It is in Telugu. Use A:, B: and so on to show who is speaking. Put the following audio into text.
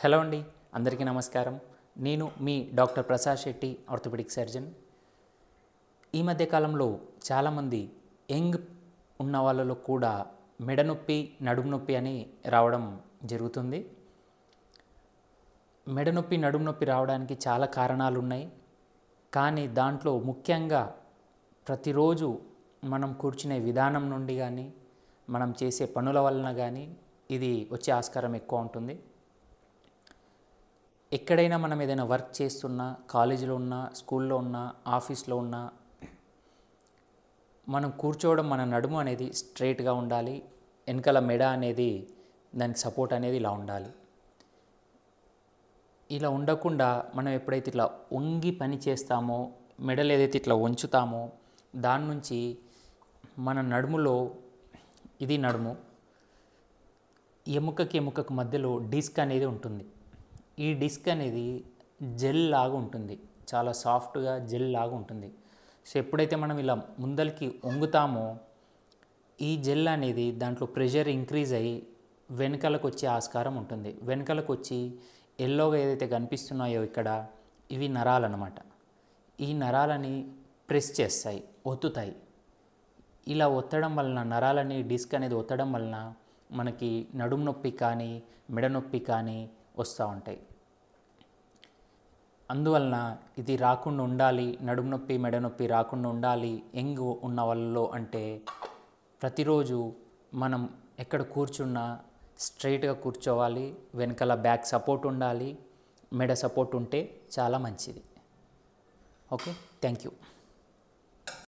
A: హలో అండి, అందరికీ నమస్కారం. నేను మీ doctor Prasad Shetty, orthopaedic surgeon. ఈ మధ్య కాలంలో చాలామంది యంగ్ ఉన్న వాళ్ళలో కూడా మెడ నొప్పి, నడుము నొప్పి అని రావడం జరుగుతుంది. మెడ నొప్పి, నడుము నొప్పి రావడానికి చాలా కారణాలు ఉన్నాయి. కానీ దాంట్లో ముఖ్యంగా ప్రతిరోజు మనం కూర్చునే విధానం నుండి కానీ, మనం చేసే పనుల వలన కానీ ఇది వచ్చే ఆస్కారం ఎక్కువ ఉంటుంది. ఎక్కడైనా మనం ఏదైనా వర్క్ చేస్తున్నా, కాలేజీలో ఉన్నా, స్కూల్లో ఉన్నా, ఆఫీస్లో ఉన్నా, మనం కూర్చోవడం, మన నడుము అనేది స్ట్రైట్గా ఉండాలి. వెనకాల మెడ అనేది, దానికి సపోర్ట్ అనేది ఇలా ఉండాలి. ఇలా ఉండకుండా మనం ఎప్పుడైతే ఇట్లా వంగి పని చేస్తామో, మెడలు ఏదైతే ఇట్లా వంచుతామో, దాని నుంచి మన నడుములో, ఇది నడుము, ఎముకకి ఎముకకు మధ్యలో డిస్క్ అనేది ఉంటుంది. ఈ డిస్క్ అనేది జెల్ లాగా ఉంటుంది, చాలా సాఫ్ట్గా జెల్ లాగా ఉంటుంది. సో ఎప్పుడైతే మనం ఇలా ముందరికి వంగుతామో, ఈ జెల్ అనేది దాంట్లో ప్రెషర్ ఇంక్రీజ్ అయ్యి వెనకలకు వచ్చే ఆస్కారం ఉంటుంది. వెనకలకు వచ్చి ఎల్లోగా ఏదైతే కనిపిస్తున్నాయో ఇక్కడ, ఇవి నరాలన్నమాట. ఈ నరాలని ప్రెస్ చేస్తాయి, ఒత్తుతాయి. ఇలా ఒత్తడం వలన, నరాలని డిస్క్ అనేది ఒత్తడం వలన మనకి నడుము నొప్పి కానీ, మెడ నొప్పి కానీ వస్తూ ఉంటాయి. అందువలన ఇది రాకుండా ఉండాలి, నడుము నొప్పి, మెడ నొప్పి రాకుండా ఉండాలి యంగ్ ఉన్న వాళ్ళలో అంటే, ప్రతిరోజు మనం ఎక్కడ కూర్చున్నా స్ట్రైట్గా కూర్చోవాలి. వెనకాల బ్యాక్ సపోర్ట్ ఉండాలి, మెడ సపోర్ట్ ఉంటే చాలా మంచిది. Okay, thank you.